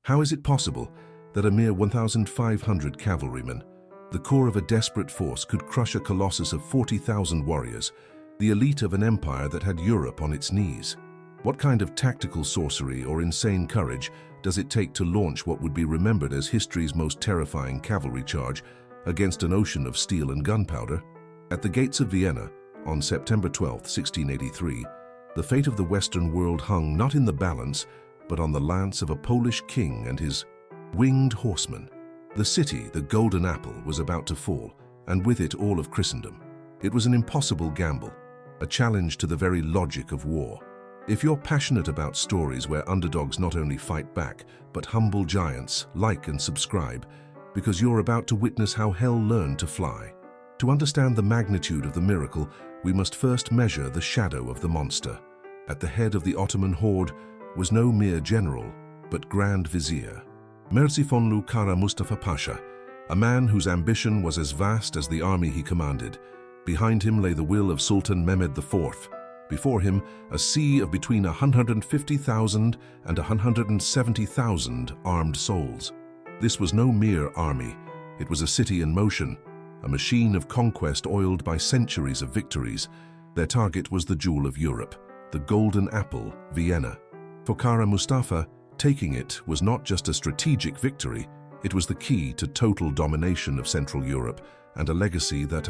How is it possible that a mere 1,500 cavalrymen, the core of a desperate force, could crush a colossus of 40,000 warriors, the elite of an empire that had Europe on its knees? What kind of tactical sorcery or insane courage does it take to launch what would be remembered as history's most terrifying cavalry charge against an ocean of steel and gunpowder? At the gates of Vienna, on September 12, 1683, the fate of the Western world hung not in the balance, but on the lance of a Polish king and his winged horsemen. The city, the Golden Apple, was about to fall, and with it all of Christendom. It was an impossible gamble, a challenge to the very logic of war. If you're passionate about stories where underdogs not only fight back, but humble giants, like and subscribe, because you're about to witness how hell learned to fly. To understand the magnitude of the miracle, we must first measure the shadow of the monster. At the head of the Ottoman horde was no mere general, but Grand Vizier, Merzifonlu Kara Mustafa Pasha, a man whose ambition was as vast as the army he commanded. Behind him lay the will of Sultan Mehmed IV. Before him, a sea of between 150,000 and 170,000 armed souls. This was no mere army. It was a city in motion, a machine of conquest oiled by centuries of victories. Their target was the jewel of Europe, the Golden Apple, Vienna. For Kara Mustafa, taking it was not just a strategic victory, it was the key to total domination of Central Europe and a legacy that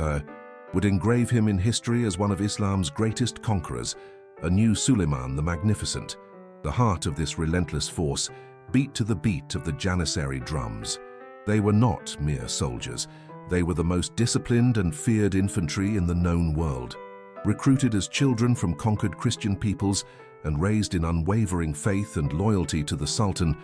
would engrave him in history as one of Islam's greatest conquerors, a new Suleiman the Magnificent. The heart of this relentless force beat to the beat of the Janissary drums. They were not mere soldiers. They were the most disciplined and feared infantry in the known world. Recruited as children from conquered Christian peoples and raised in unwavering faith and loyalty to the Sultan,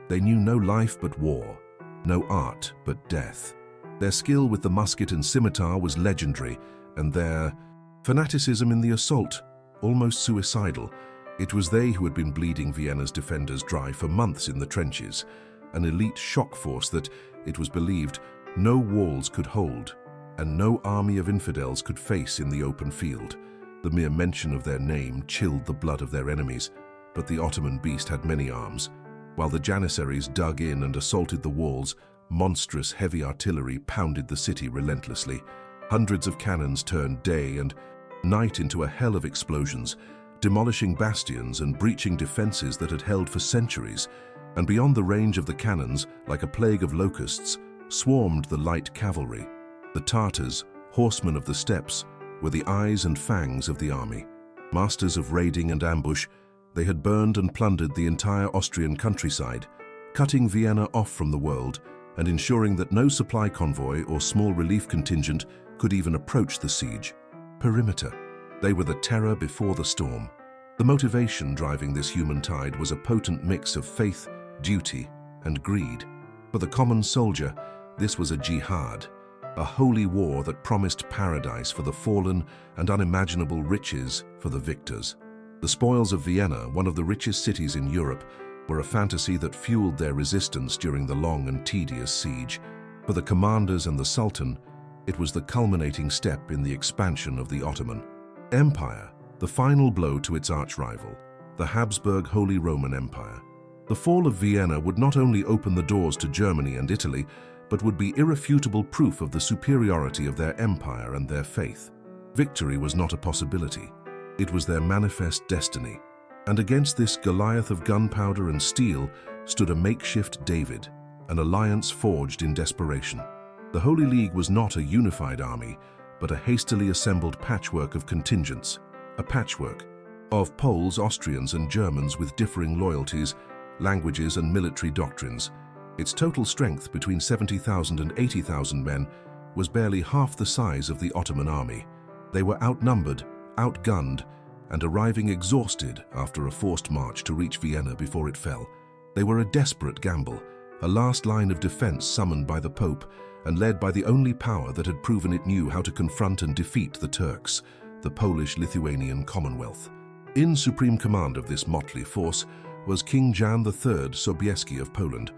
they knew no life but war, no art but death. Their skill with the musket and scimitar was legendary, and their fanaticism in the assault almost suicidal. It was they who had been bleeding Vienna's defenders dry for months in the trenches, an elite shock force that, it was believed, no walls could hold, and no army of infidels could face in the open field. The mere mention of their name chilled the blood of their enemies, but the Ottoman beast had many arms. While the Janissaries dug in and assaulted the walls, monstrous heavy artillery pounded the city relentlessly. Hundreds of cannons turned day and night into a hell of explosions, demolishing bastions and breaching defenses that had held for centuries. And beyond the range of the cannons, like a plague of locusts, swarmed the light cavalry. The Tartars, horsemen of the steppes, were the eyes and fangs of the army. Masters of raiding and ambush, they had burned and plundered the entire Austrian countryside, cutting Vienna off from the world and ensuring that no supply convoy or small relief contingent could even approach the siege perimeter. They were the terror before the storm. The motivation driving this human tide was a potent mix of faith, duty, and greed. For the common soldier, this was a jihad, a holy war that promised paradise for the fallen and unimaginable riches for the victors. The spoils of Vienna, one of the richest cities in Europe, were a fantasy that fueled their resistance during the long and tedious siege. For the commanders and the Sultan, it was the culminating step in the expansion of the Ottoman Empire, the final blow to its arch-rival, the Habsburg Holy Roman Empire. The fall of Vienna would not only open the doors to Germany and Italy, but would be irrefutable proof of the superiority of their empire and their faith. Victory was not a possibility. It was their manifest destiny. And against this Goliath of gunpowder and steel stood a makeshift David, an alliance forged in desperation. The Holy League was not a unified army, but a hastily assembled patchwork of contingents, a patchwork of Poles, Austrians, and Germans with differing loyalties, languages, and military doctrines. Its total strength, between 70,000 and 80,000 men, was barely half the size of the Ottoman army. They were outnumbered, outgunned, and arriving exhausted after a forced march to reach Vienna before it fell. They were a desperate gamble, a last line of defense summoned by the Pope and led by the only power that had proven it knew how to confront and defeat the Turks, the Polish-Lithuanian Commonwealth. In supreme command of this motley force was King Jan III Sobieski of Poland.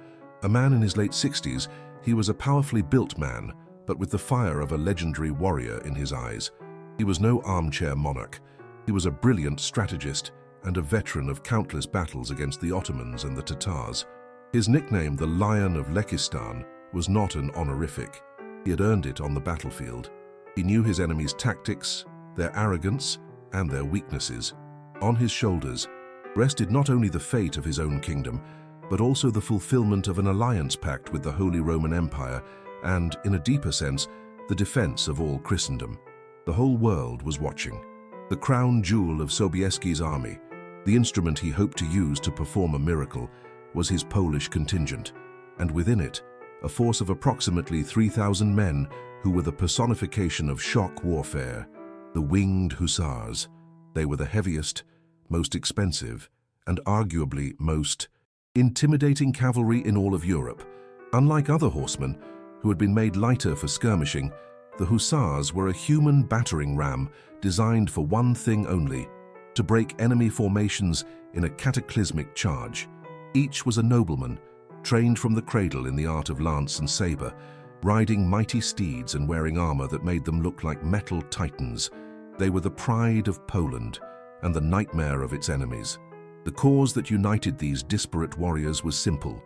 A man in his late 60s, he was a powerfully built man, but with the fire of a legendary warrior in his eyes. He was no armchair monarch. He was a brilliant strategist and a veteran of countless battles against the Ottomans and the Tatars. His nickname, the Lion of Lekistan, was not an honorific. He had earned it on the battlefield. He knew his enemies' tactics, their arrogance, and their weaknesses. On his shoulders rested not only the fate of his own kingdom, but also the fulfillment of an alliance pact with the Holy Roman Empire and, in a deeper sense, the defense of all Christendom. The whole world was watching. The crown jewel of Sobieski's army, the instrument he hoped to use to perform a miracle, was his Polish contingent, and within it, a force of approximately 3,000 men who were the personification of shock warfare, the winged Hussars. They were the heaviest, most expensive, and arguably most intimidating cavalry in all of Europe. Unlike other horsemen, who had been made lighter for skirmishing, the Hussars were a human battering ram designed for one thing only: to break enemy formations in a cataclysmic charge. Each was a nobleman, trained from the cradle in the art of lance and saber, riding mighty steeds and wearing armor that made them look like metal titans. They were the pride of Poland and the nightmare of its enemies. The cause that united these disparate warriors was simple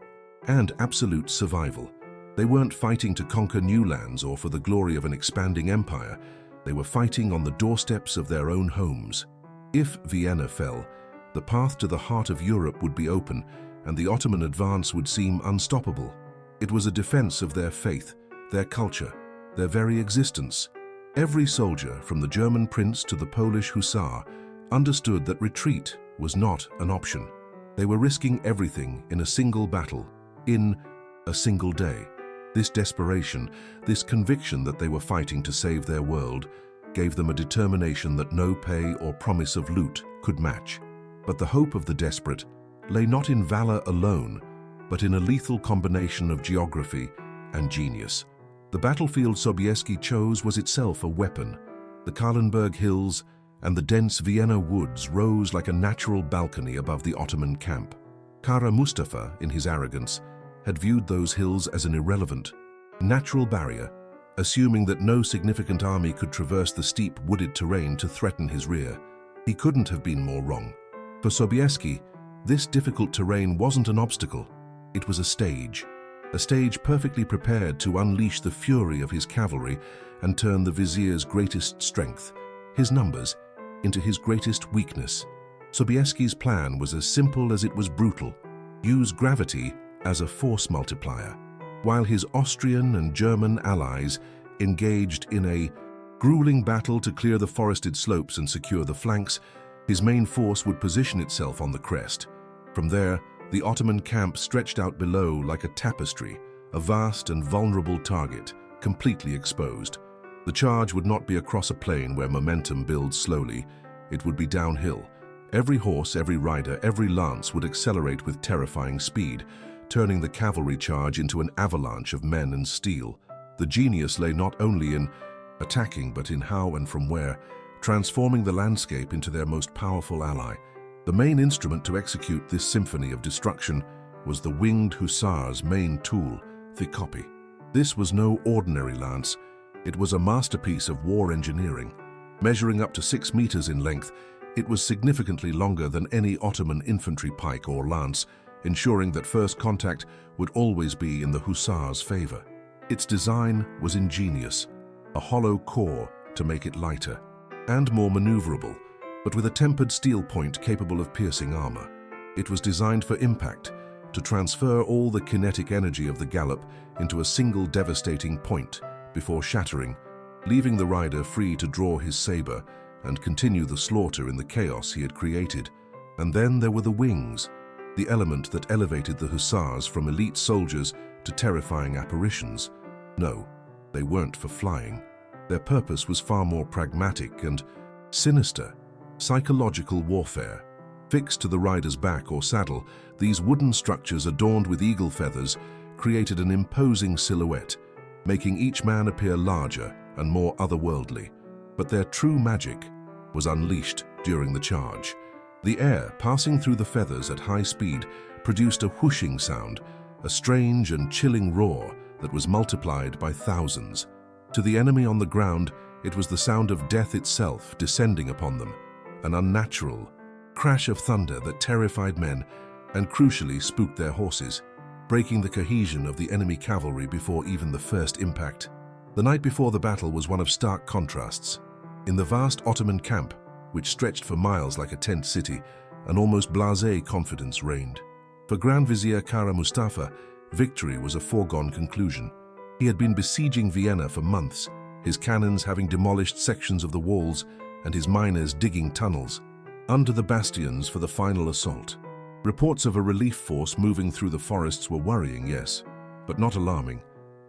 and absolute: survival. They weren't fighting to conquer new lands or for the glory of an expanding empire. They were fighting on the doorsteps of their own homes. If Vienna fell, the path to the heart of Europe would be open, and the Ottoman advance would seem unstoppable. It was a defense of their faith, their culture, their very existence. Every soldier, from the German prince to the Polish hussar, understood that retreat was not an option. They were risking everything in a single battle, in a single day. This desperation, this conviction that they were fighting to save their world, gave them a determination that no pay or promise of loot could match. But the hope of the desperate lay not in valor alone, but in a lethal combination of geography and genius. The battlefield Sobieski chose was itself a weapon. The Kahlenberg Hills and the dense Vienna woods rose like a natural balcony above the Ottoman camp. Kara Mustafa, in his arrogance, had viewed those hills as an irrelevant, natural barrier, assuming that no significant army could traverse the steep wooded terrain to threaten his rear. He couldn't have been more wrong. For Sobieski, this difficult terrain wasn't an obstacle. It was a stage perfectly prepared to unleash the fury of his cavalry and turn the vizier's greatest strength, his numbers, into his greatest weakness. Sobieski's plan was as simple as it was brutal: use gravity as a force multiplier. While his Austrian and German allies engaged in a grueling battle to clear the forested slopes and secure the flanks, his main force would position itself on the crest. From there, the Ottoman camp stretched out below like a tapestry, a vast and vulnerable target, completely exposed. The charge would not be across a plain where momentum builds slowly. It would be downhill. Every horse, every rider, every lance would accelerate with terrifying speed, turning the cavalry charge into an avalanche of men and steel. The genius lay not only in attacking, but in how and from where, transforming the landscape into their most powerful ally. The main instrument to execute this symphony of destruction was the winged hussar's main tool, the kopy. This was no ordinary lance. It was a masterpiece of war engineering. Measuring up to 6 meters in length, it was significantly longer than any Ottoman infantry pike or lance, ensuring that first contact would always be in the hussar's favor. Its design was ingenious, a hollow core to make it lighter and more maneuverable, but with a tempered steel point capable of piercing armor. It was designed for impact, to transfer all the kinetic energy of the gallop into a single devastating point before shattering, leaving the rider free to draw his saber and continue the slaughter in the chaos he had created. And then there were the wings, the element that elevated the hussars from elite soldiers to terrifying apparitions. No, they weren't for flying. Their purpose was far more pragmatic and sinister: psychological warfare. Fixed to the rider's back or saddle, these wooden structures adorned with eagle feathers created an imposing silhouette, making each man appear larger and more otherworldly. But their true magic was unleashed during the charge. The air passing through the feathers at high speed produced a whooshing sound, a strange and chilling roar that was multiplied by thousands. To the enemy on the ground, it was the sound of death itself descending upon them, an unnatural crash of thunder that terrified men and crucially spooked their horses. breaking the cohesion of the enemy cavalry before even the first impact. The night before the battle was one of stark contrasts. In the vast Ottoman camp, which stretched for miles like a tent city, an almost blasé confidence reigned. For Grand Vizier Kara Mustafa, victory was a foregone conclusion. He had been besieging Vienna for months, his cannons having demolished sections of the walls and his miners digging tunnels under the bastions for the final assault. Reports of a relief force moving through the forests were worrying, yes, but not alarming.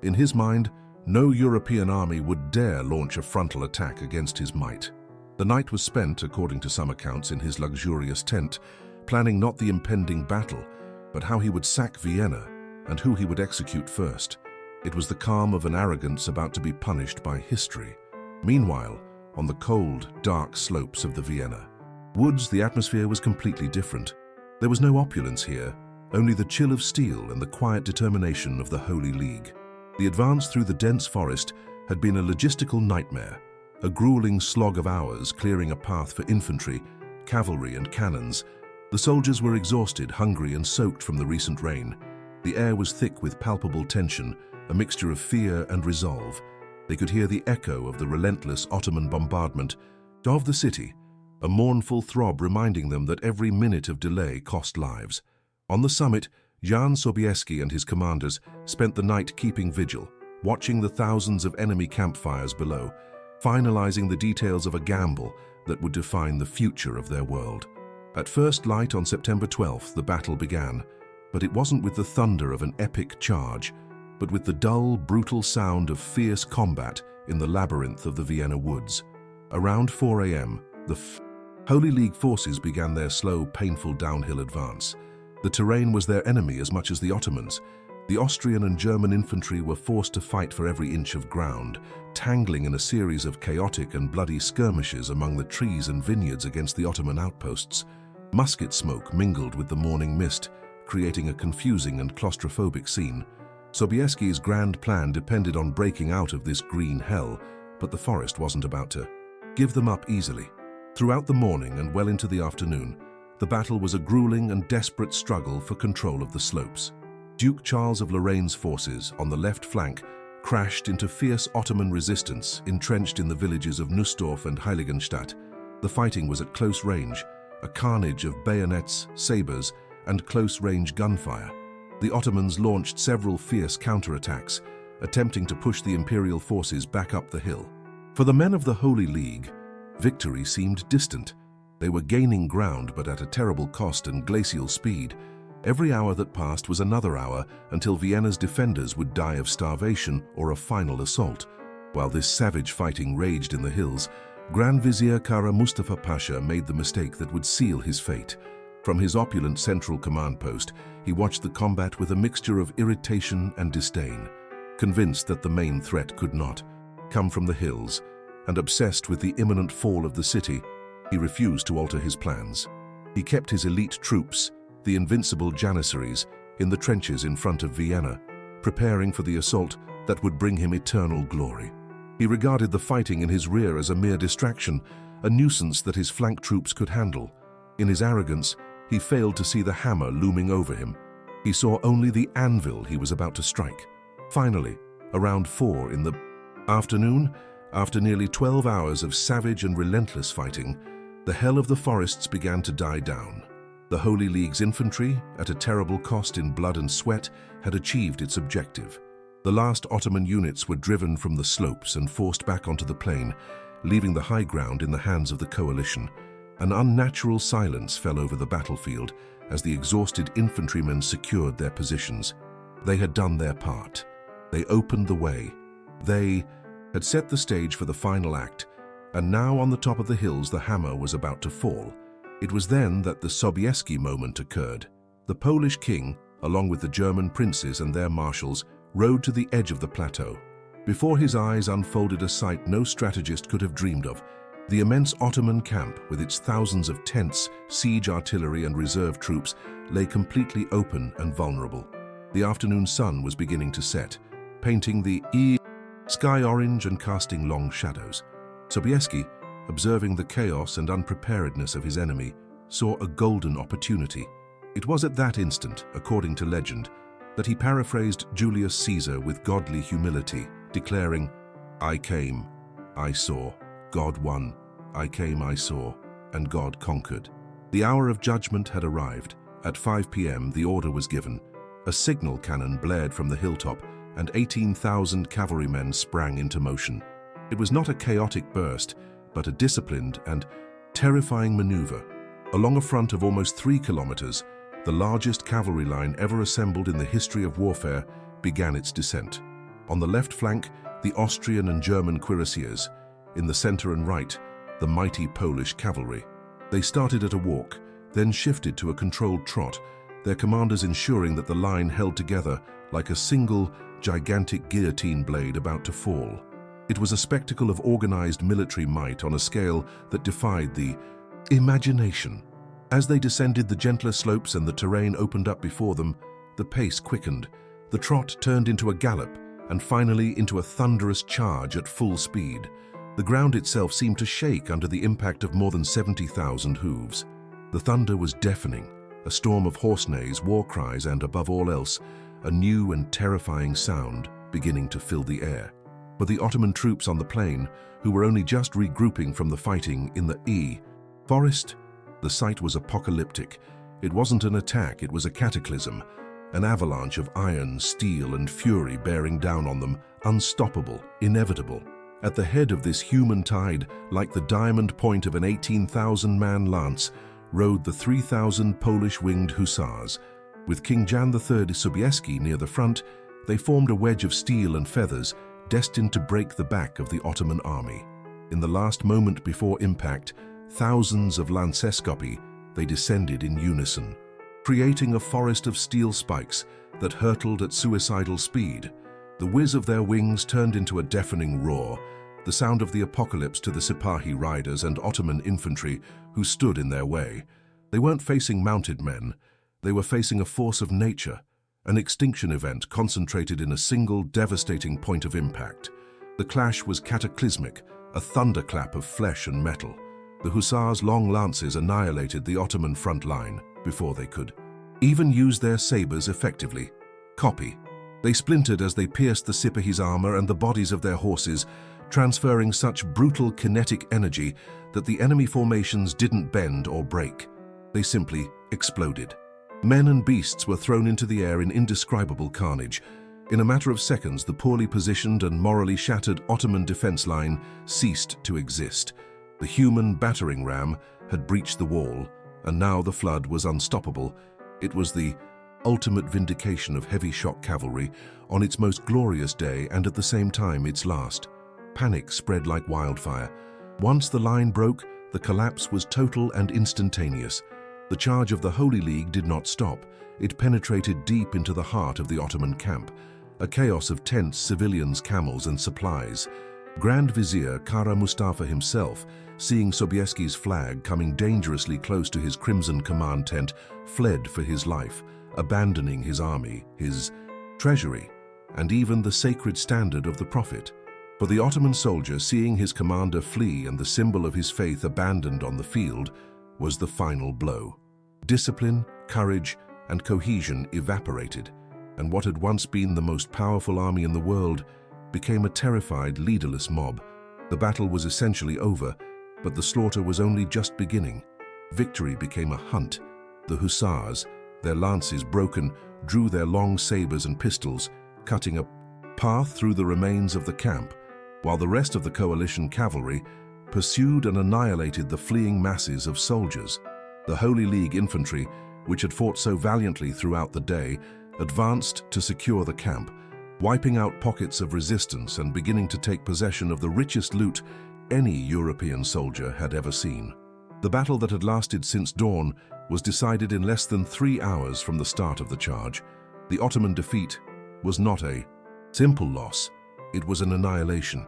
In his mind, no European army would dare launch a frontal attack against his might. The night was spent, according to some accounts, in his luxurious tent, planning not the impending battle, but how he would sack Vienna and who he would execute first. It was the calm of an arrogance about to be punished by history. Meanwhile, on the cold, dark slopes of the Vienna woods, the atmosphere was completely different. There was no opulence here, only the chill of steel and the quiet determination of the Holy League. The advance through the dense forest had been a logistical nightmare, a grueling slog of hours clearing a path for infantry, cavalry and cannons. The soldiers were exhausted, hungry and soaked from the recent rain. The air was thick with palpable tension, a mixture of fear and resolve. They could hear the echo of the relentless Ottoman bombardment of the city, a mournful throb reminding them that every minute of delay cost lives. On the summit, Jan Sobieski and his commanders spent the night keeping vigil, watching the thousands of enemy campfires below, finalizing the details of a gamble that would define the future of their world. At first light on September 12th, the battle began, but it wasn't with the thunder of an epic charge, but with the dull, brutal sound of fierce combat in the labyrinth of the Vienna woods. Around 4 a.m., the Holy League forces began their slow, painful downhill advance. The terrain was their enemy as much as the Ottomans. The Austrian and German infantry were forced to fight for every inch of ground, tangling in a series of chaotic and bloody skirmishes among the trees and vineyards against the Ottoman outposts. Musket smoke mingled with the morning mist, creating a confusing and claustrophobic scene. Sobieski's grand plan depended on breaking out of this green hell, but the forest wasn't about to give them up easily. Throughout the morning and well into the afternoon, the battle was a grueling and desperate struggle for control of the slopes. Duke Charles of Lorraine's forces on the left flank crashed into fierce Ottoman resistance entrenched in the villages of Nussdorf and Heiligenstadt. The fighting was at close range, a carnage of bayonets, sabers, and close-range gunfire. The Ottomans launched several fierce counterattacks, attempting to push the imperial forces back up the hill. For the men of the Holy League, victory seemed distant. They were gaining ground, but at a terrible cost and glacial speed. Every hour that passed was another hour until Vienna's defenders would die of starvation or a final assault. While this savage fighting raged in the hills, Grand Vizier Kara Mustafa Pasha made the mistake that would seal his fate. From his opulent central command post, he watched the combat with a mixture of irritation and disdain. Convinced that the main threat could not come from the hills, and obsessed with the imminent fall of the city, he refused to alter his plans. He kept his elite troops, the invincible Janissaries, in the trenches in front of Vienna, preparing for the assault that would bring him eternal glory. He regarded the fighting in his rear as a mere distraction, a nuisance that his flank troops could handle. In his arrogance, he failed to see the hammer looming over him. He saw only the anvil he was about to strike. Finally, around 4 in the afternoon, after nearly 12 hours of savage and relentless fighting, the hell of the forests began to die down. The Holy League's infantry, at a terrible cost in blood and sweat, had achieved its objective. The last Ottoman units were driven from the slopes and forced back onto the plain, leaving the high ground in the hands of the coalition. An unnatural silence fell over the battlefield as the exhausted infantrymen secured their positions. They had done their part. They opened the way. They had set the stage for the final act, and now on the top of the hills the hammer was about to fall. It was then that the Sobieski moment occurred. The Polish king, along with the German princes and their marshals, rode to the edge of the plateau. Before his eyes unfolded a sight no strategist could have dreamed of. The immense Ottoman camp, with its thousands of tents, siege artillery and reserve troops, lay completely open and vulnerable. The afternoon sun was beginning to set, painting the sky orange and casting long shadows. Sobieski, observing the chaos and unpreparedness of his enemy, saw a golden opportunity. It was at that instant, according to legend, that he paraphrased Julius Caesar with godly humility, declaring, "I came, I saw, God won, I came, I saw, and God conquered." The hour of judgment had arrived. At 5 p.m. the order was given. A signal cannon blared from the hilltop, and 18,000 cavalrymen sprang into motion. It was not a chaotic burst, but a disciplined and terrifying maneuver. Along a front of almost 3 kilometers, the largest cavalry line ever assembled in the history of warfare began its descent. On the left flank, the Austrian and German cuirassiers. In the center and right, the mighty Polish cavalry. They started at a walk, then shifted to a controlled trot, their commanders ensuring that the line held together like a single, gigantic guillotine blade about to fall. It was a spectacle of organized military might on a scale that defied the imagination. As they descended the gentler slopes and the terrain opened up before them, the pace quickened. The trot turned into a gallop, and finally into a thunderous charge at full speed. The ground itself seemed to shake under the impact of more than 70,000 hooves. The thunder was deafening, a storm of horse neighs, war cries, and above all else, a new and terrifying sound beginning to fill the air. But the Ottoman troops on the plain, who were only just regrouping from the fighting in the forest, the sight was apocalyptic. It wasn't an attack, it was a cataclysm, an avalanche of iron, steel, and fury bearing down on them, unstoppable, inevitable. At the head of this human tide, like the diamond point of an 18,000-man lance, rode the 3,000 Polish winged Hussars. With King Jan III Sobieski near the front, they formed a wedge of steel and feathers, destined to break the back of the Ottoman army. In the last moment before impact, thousands of lancescopi, they descended in unison, creating a forest of steel spikes that hurtled at suicidal speed. The whiz of their wings turned into a deafening roar, the sound of the apocalypse to the Sipahi riders and Ottoman infantry who stood in their way. They weren't facing mounted men, they were facing a force of nature, an extinction event concentrated in a single devastating point of impact. The clash was cataclysmic, a thunderclap of flesh and metal. The Hussars' long lances annihilated the Ottoman front line before they could even use their sabers effectively. They splintered as they pierced the Sipahi's armor and the bodies of their horses, transferring such brutal kinetic energy that the enemy formations didn't bend or break. They simply exploded. Men and beasts were thrown into the air in indescribable carnage. In a matter of seconds, the poorly positioned and morally shattered Ottoman defense line ceased to exist. The human battering ram had breached the wall, and now the flood was unstoppable. It was the ultimate vindication of heavy shock cavalry on its most glorious day and at the same time its last. Panic spread like wildfire. Once the line broke, the collapse was total and instantaneous. The charge of the Holy League did not stop. It penetrated deep into the heart of the Ottoman camp, a chaos of tents, civilians, camels, and supplies. Grand Vizier Kara Mustafa himself, seeing Sobieski's flag coming dangerously close to his crimson command tent, fled for his life, abandoning his army, his treasury, and even the sacred standard of the Prophet. For the Ottoman soldier, seeing his commander flee and the symbol of his faith abandoned on the field was the final blow. Discipline, courage, and cohesion evaporated, and what had once been the most powerful army in the world became a terrified, leaderless mob. The battle was essentially over, but the slaughter was only just beginning. Victory became a hunt. The Hussars, their lances broken, drew their long sabers and pistols, cutting a path through the remains of the camp, while the rest of the coalition cavalry pursued and annihilated the fleeing masses of soldiers. The Holy League infantry, which had fought so valiantly throughout the day, advanced to secure the camp, wiping out pockets of resistance and beginning to take possession of the richest loot any European soldier had ever seen. The battle that had lasted since dawn was decided in less than 3 hours from the start of the charge. The Ottoman defeat was not a simple loss, it was an annihilation.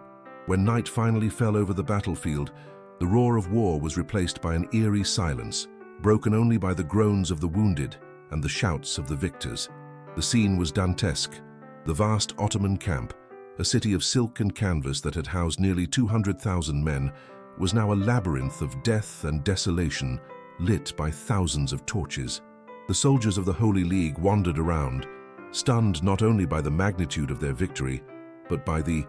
When night finally fell over the battlefield, the roar of war was replaced by an eerie silence, broken only by the groans of the wounded and the shouts of the victors. The scene was dantesque. The vast Ottoman camp, a city of silk and canvas that had housed nearly 200,000 men, was now a labyrinth of death and desolation, lit by thousands of torches. The soldiers of the Holy League wandered around, stunned not only by the magnitude of their victory, but by the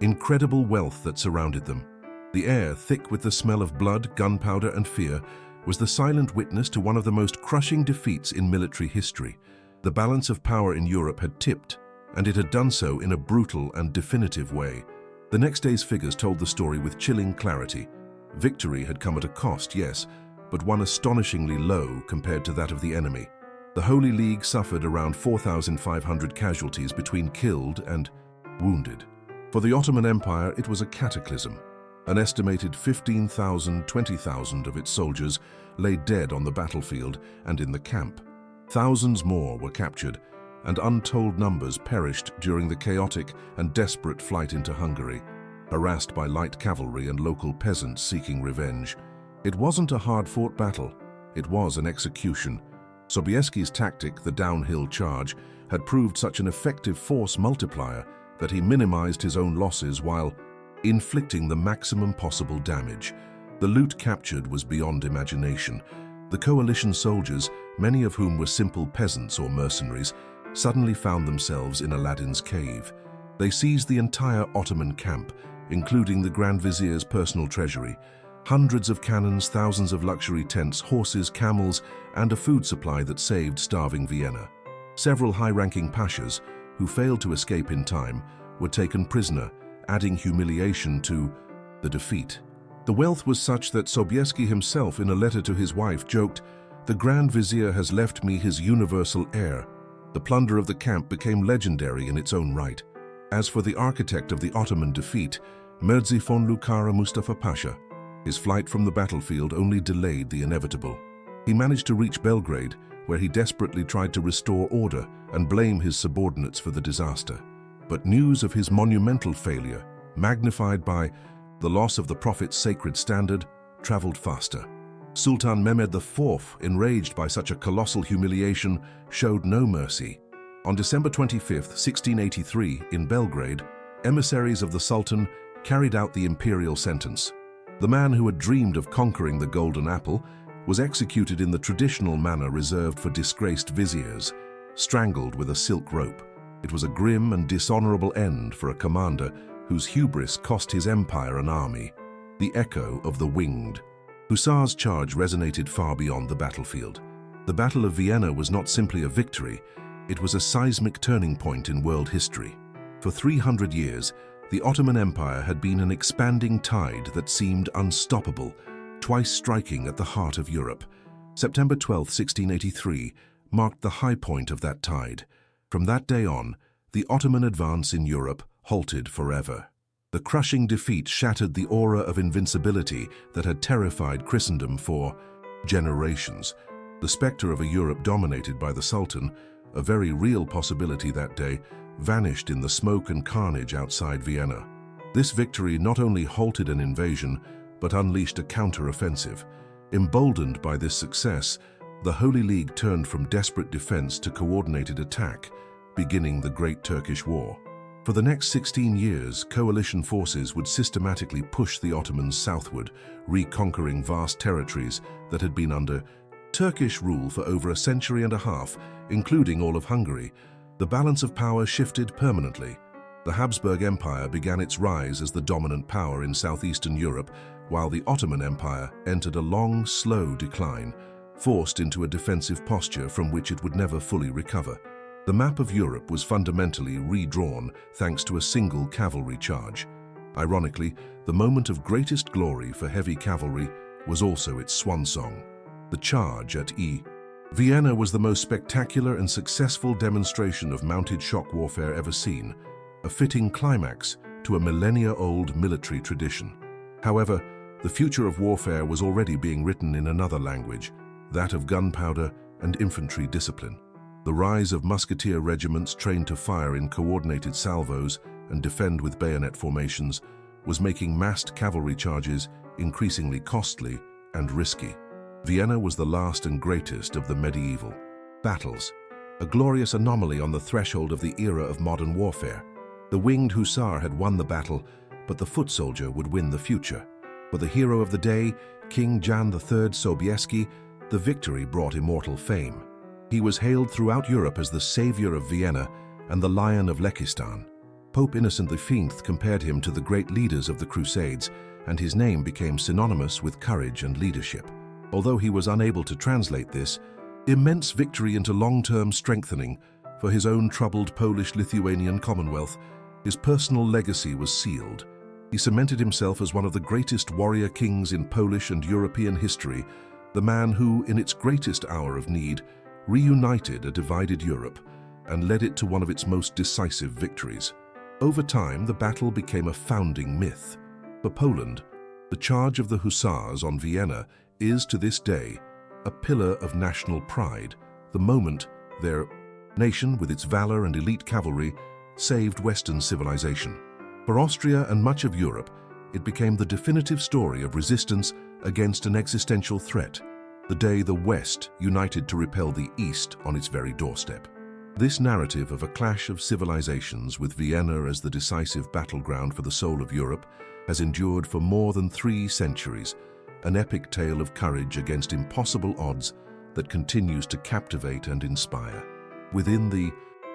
incredible wealth that surrounded them. The air, thick with the smell of blood, gunpowder, and fear, was the silent witness to one of the most crushing defeats in military history. The balance of power in Europe had tipped, and it had done so in a brutal and definitive way. The next day's figures told the story with chilling clarity. Victory had come at a cost, yes, but one astonishingly low compared to that of the enemy. The Holy League suffered around 4,500 casualties between killed and wounded. For the Ottoman Empire, it was a cataclysm. An estimated 15,000, 20,000 of its soldiers lay dead on the battlefield and in the camp. Thousands more were captured, and untold numbers perished during the chaotic and desperate flight into Hungary, harassed by light cavalry and local peasants seeking revenge. It wasn't a hard-fought battle, it was an execution. Sobieski's tactic, the downhill charge, had proved such an effective force multiplier that he minimized his own losses while inflicting the maximum possible damage. The loot captured was beyond imagination. The coalition soldiers, many of whom were simple peasants or mercenaries, suddenly found themselves in Aladdin's cave. They seized the entire Ottoman camp, including the Grand Vizier's personal treasury, hundreds of cannons, thousands of luxury tents, horses, camels, and a food supply that saved starving Vienna. Several high-ranking pashas, who failed to escape in time, were taken prisoner, adding humiliation to the defeat. The wealth was such that Sobieski himself, in a letter to his wife, joked, "The Grand Vizier has left me his universal heir." The plunder of the camp became legendary in its own right. As for the architect of the Ottoman defeat, Mirzi von Lucara Mustafa Pasha, his flight from the battlefield only delayed the inevitable. He managed to reach Belgrade, where he desperately tried to restore order and blame his subordinates for the disaster. But news of his monumental failure, magnified by the loss of the Prophet's sacred standard, traveled faster. Sultan Mehmed IV, enraged by such a colossal humiliation, showed no mercy. On December 25, 1683, in Belgrade, emissaries of the Sultan carried out the imperial sentence. The man who had dreamed of conquering the Golden Apple was executed in the traditional manner reserved for disgraced viziers, strangled with a silk rope. It was a grim and dishonorable end for a commander whose hubris cost his empire an army. The echo of the winged Hussars' charge resonated far beyond the battlefield. The Battle of Vienna was not simply a victory, it was a seismic turning point in world history. For 300 years, the Ottoman Empire had been an expanding tide that seemed unstoppable, twice striking at the heart of Europe. September 12, 1683, marked the high point of that tide. From that day on, the Ottoman advance in Europe halted forever. The crushing defeat shattered the aura of invincibility that had terrified Christendom for generations. The specter of a Europe dominated by the Sultan, a very real possibility that day, vanished in the smoke and carnage outside Vienna. This victory not only halted an invasion, but unleashed a counter-offensive. Emboldened by this success, the Holy League turned from desperate defense to coordinated attack, beginning the Great Turkish War. For the next 16 years, coalition forces would systematically push the Ottomans southward, reconquering vast territories that had been under Turkish rule for over a century and a half, including all of Hungary. The balance of power shifted permanently. The Habsburg Empire began its rise as the dominant power in southeastern Europe, while the Ottoman Empire entered a long, slow decline, forced into a defensive posture from which it would never fully recover. The map of Europe was fundamentally redrawn thanks to a single cavalry charge. Ironically, the moment of greatest glory for heavy cavalry was also its swan song. The charge at Vienna was the most spectacular and successful demonstration of mounted shock warfare ever seen, a fitting climax to a millennia-old military tradition. However, the future of warfare was already being written in another language, that of gunpowder and infantry discipline. The rise of musketeer regiments trained to fire in coordinated salvos and defend with bayonet formations was making massed cavalry charges increasingly costly and risky. Vienna was the last and greatest of the medieval battles, a glorious anomaly on the threshold of the era of modern warfare. The winged hussar had won the battle, but the foot soldier would win the future. For the hero of the day, King Jan III Sobieski, the victory brought immortal fame. He was hailed throughout Europe as the savior of Vienna and the Lion of Lekistan. Pope Innocent V compared him to the great leaders of the Crusades, and his name became synonymous with courage and leadership. Although he was unable to translate this immense victory into long-term strengthening for his own troubled Polish-Lithuanian Commonwealth, his personal legacy was sealed. He cemented himself as one of the greatest warrior kings in Polish and European history, the man who, in its greatest hour of need, reunited a divided Europe and led it to one of its most decisive victories. Over time, the battle became a founding myth. For Poland, the charge of the Hussars on Vienna is, to this day, a pillar of national pride, the moment their nation, with its valor and elite cavalry, saved Western civilization. For Austria and much of Europe, it became the definitive story of resistance against an existential threat, the day the West united to repel the East on its very doorstep. This narrative of a clash of civilizations, with Vienna as the decisive battleground for the soul of Europe, has endured for more than 3 centuries, an epic tale of courage against impossible odds that continues to captivate and inspire. Within the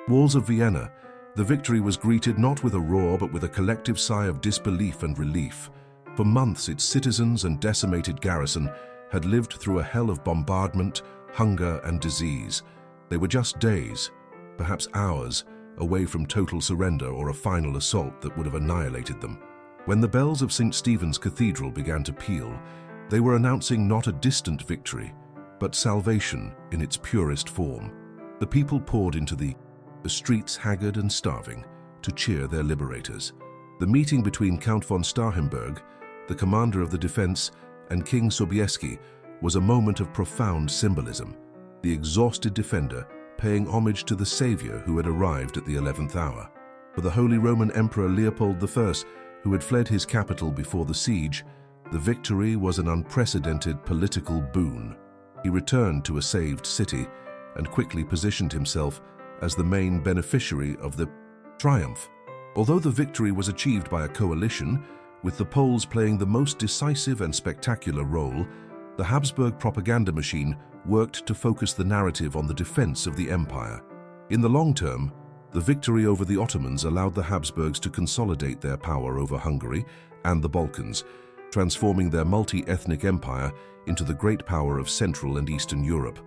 walls of Vienna, the victory was greeted not with a roar but with a collective sigh of disbelief and relief. For months, its citizens and decimated garrison had lived through a hell of bombardment, hunger, and disease. They were just days, perhaps hours, away from total surrender or a final assault that would have annihilated them. When the bells of St. Stephen's Cathedral began to peal, they were announcing not a distant victory, but salvation in its purest form. The people poured into the streets, haggard and starving, to cheer their liberators. The meeting between Count von Starhemberg, the commander of the defense, and King Sobieski was a moment of profound symbolism. The exhausted defender paying homage to the savior who had arrived at the 11th hour. For the Holy Roman Emperor Leopold I, who had fled his capital before the siege, the victory was an unprecedented political boon. He returned to a saved city and quickly positioned himself as the main beneficiary of the triumph. Although the victory was achieved by a coalition, with the Poles playing the most decisive and spectacular role, the Habsburg propaganda machine worked to focus the narrative on the defense of the empire. In the long term, the victory over the Ottomans allowed the Habsburgs to consolidate their power over Hungary and the Balkans, transforming their multi-ethnic empire into the great power of Central and Eastern Europe.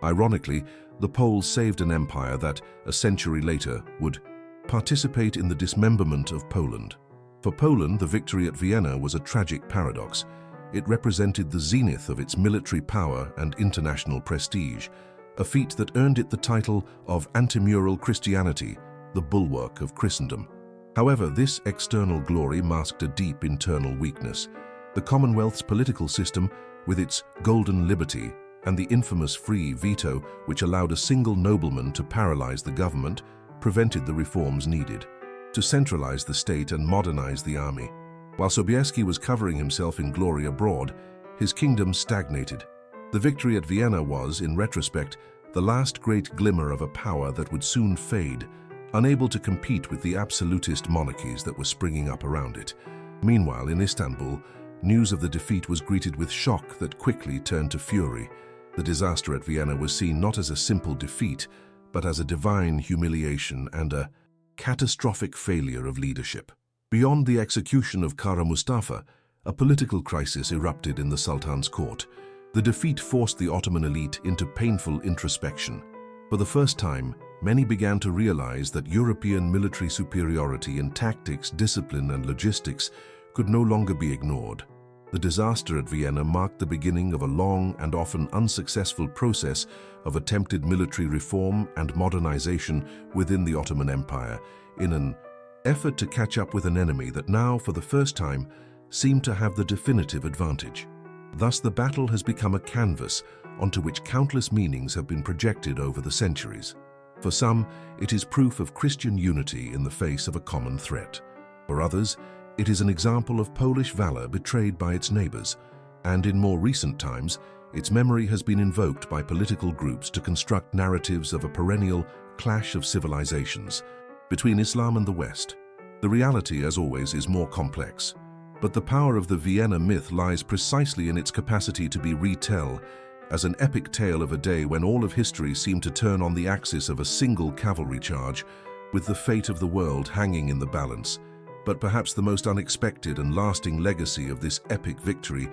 Ironically, the Poles saved an empire that, a century later, would participate in the dismemberment of Poland. For Poland, the victory at Vienna was a tragic paradox. It represented the zenith of its military power and international prestige, a feat that earned it the title of Antimural Christianity, the bulwark of Christendom. However, this external glory masked a deep internal weakness. The Commonwealth's political system, with its golden liberty and the infamous free veto, which allowed a single nobleman to paralyze the government, prevented the reforms needed to centralize the state and modernize the army. While Sobieski was covering himself in glory abroad, his kingdom stagnated. The victory at Vienna was, in retrospect, the last great glimmer of a power that would soon fade, unable to compete with the absolutist monarchies that were springing up around it. Meanwhile, in Istanbul, news of the defeat was greeted with shock that quickly turned to fury. The disaster at Vienna was seen not as a simple defeat, but as a divine humiliation and a catastrophic failure of leadership. Beyond the execution of Kara Mustafa, a political crisis erupted in the Sultan's court. The defeat forced the Ottoman elite into painful introspection. For the first time, many began to realize that European military superiority in tactics, discipline, and logistics could no longer be ignored. The disaster at Vienna marked the beginning of a long and often unsuccessful process of attempted military reform and modernization within the Ottoman Empire, in an effort to catch up with an enemy that now, for the first time, seemed to have the definitive advantage. Thus, the battle has become a canvas onto which countless meanings have been projected over the centuries. For some, it is proof of Christian unity in the face of a common threat. For others, it is an example of Polish valor betrayed by its neighbors, and in more recent times, its memory has been invoked by political groups to construct narratives of a perennial clash of civilizations between Islam and the West. The reality, as always, is more complex, but the power of the Vienna myth lies precisely in its capacity to be retold as an epic tale of a day when all of history seemed to turn on the axis of a single cavalry charge, with the fate of the world hanging in the balance. But perhaps the most unexpected and lasting legacy of this epic victory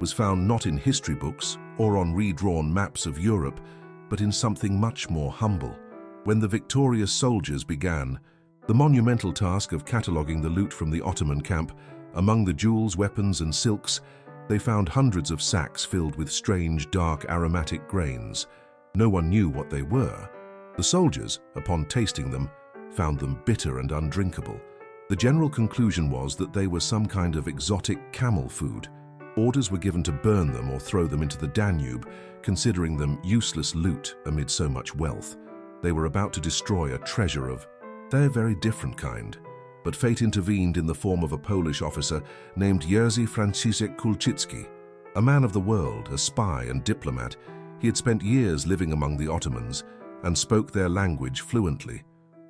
was found not in history books or on redrawn maps of Europe, but in something much more humble. When the victorious soldiers began the monumental task of cataloguing the loot from the Ottoman camp, among the jewels, weapons, and silks, they found hundreds of sacks filled with strange, dark, aromatic grains. No one knew what they were. The soldiers, upon tasting them, found them bitter and undrinkable. The general conclusion was that they were some kind of exotic camel food. Orders were given to burn them or throw them into the Danube, considering them useless loot amid so much wealth. They were about to destroy a treasure of a very different kind. But fate intervened in the form of a Polish officer named Jerzy Franciszek Kulczycki. A man of the world, a spy and diplomat, he had spent years living among the Ottomans and spoke their language fluently.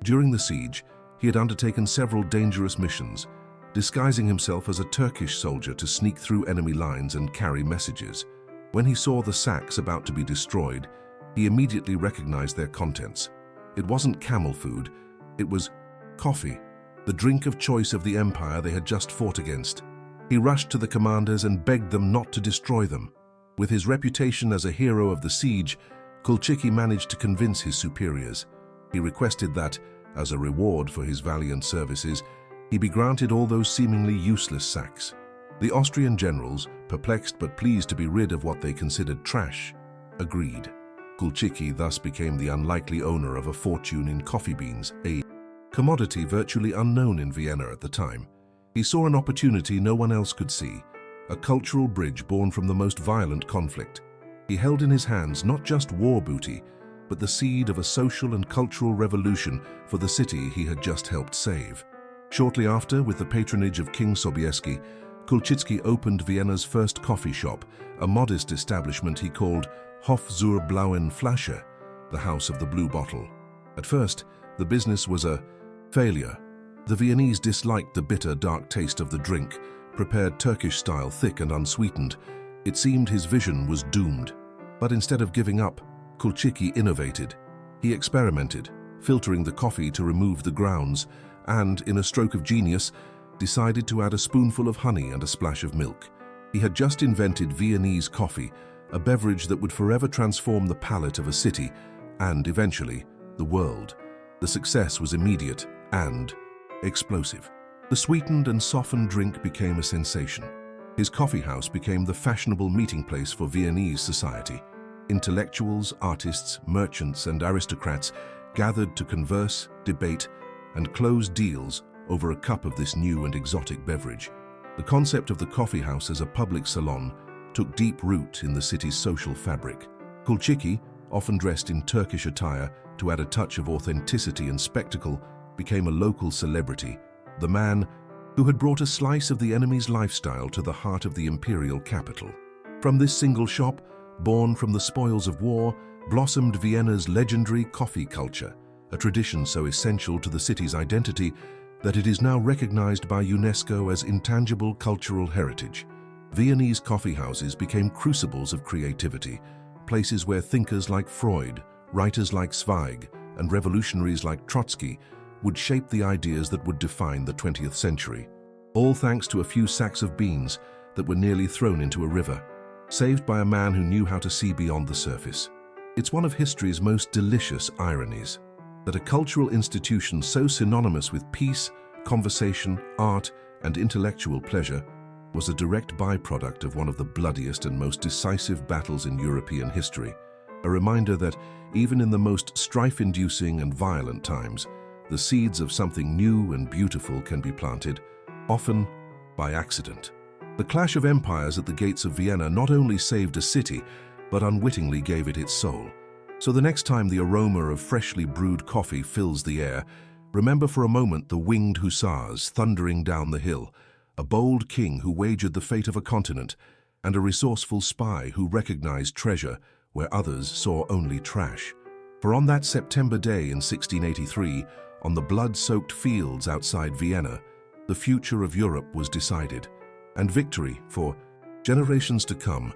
During the siege, he had undertaken several dangerous missions, disguising himself as a Turkish soldier to sneak through enemy lines and carry messages. When he saw the sacks about to be destroyed, he immediately recognized their contents. It wasn't camel food, it was coffee, the drink of choice of the empire they had just fought against. He rushed to the commanders and begged them not to destroy them. With his reputation as a hero of the siege, Kulczycki managed to convince his superiors. He requested that, as a reward for his valiant services, he be granted all those seemingly useless sacks. The Austrian generals, perplexed but pleased to be rid of what they considered trash, agreed. Kulczycki thus became the unlikely owner of a fortune in coffee beans, a commodity virtually unknown in Vienna at the time. He saw an opportunity no one else could see, a cultural bridge born from the most violent conflict. He held in his hands not just war booty, but the seed of a social and cultural revolution for the city he had just helped save. Shortly after, with the patronage of King Sobieski, Kulczycki opened Vienna's first coffee shop, a modest establishment he called Hof zur Blauen Flasche, the House of the Blue Bottle. At first, the business was a failure. The Viennese disliked the bitter, dark taste of the drink, prepared Turkish-style, thick and unsweetened. It seemed his vision was doomed. But instead of giving up, Kulczycki innovated. He experimented, filtering the coffee to remove the grounds, and, in a stroke of genius, decided to add a spoonful of honey and a splash of milk. He had just invented Viennese coffee, a beverage that would forever transform the palate of a city and, eventually, the world. The success was immediate and explosive. The sweetened and softened drink became a sensation. His coffee house became the fashionable meeting place for Viennese society. Intellectuals, artists, merchants, and aristocrats gathered to converse, debate, and close deals over a cup of this new and exotic beverage. The concept of the coffee house as a public salon took deep root in the city's social fabric. Kulczycki, often dressed in Turkish attire to add a touch of authenticity and spectacle, became a local celebrity, the man who had brought a slice of the enemy's lifestyle to the heart of the imperial capital. From this single shop, born from the spoils of war, blossomed Vienna's legendary coffee culture, a tradition so essential to the city's identity that it is now recognized by UNESCO as intangible cultural heritage. Viennese coffee houses became crucibles of creativity, places where thinkers like Freud, writers like Zweig, and revolutionaries like Trotsky would shape the ideas that would define the 20th century. All thanks to a few sacks of beans that were nearly thrown into a river, saved by a man who knew how to see beyond the surface. It's one of history's most delicious ironies, that a cultural institution so synonymous with peace, conversation, art, and intellectual pleasure was a direct byproduct of one of the bloodiest and most decisive battles in European history, a reminder that even in the most strife-inducing and violent times, the seeds of something new and beautiful can be planted, often by accident. The clash of empires at the gates of Vienna not only saved a city, but unwittingly gave it its soul. So the next time the aroma of freshly brewed coffee fills the air, remember for a moment the winged Hussars thundering down the hill, a bold king who wagered the fate of a continent, and a resourceful spy who recognized treasure where others saw only trash. For on that September day in 1683, on the blood-soaked fields outside Vienna, the future of Europe was decided, and victory, for generations to come,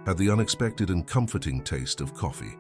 had the unexpected and comforting taste of coffee.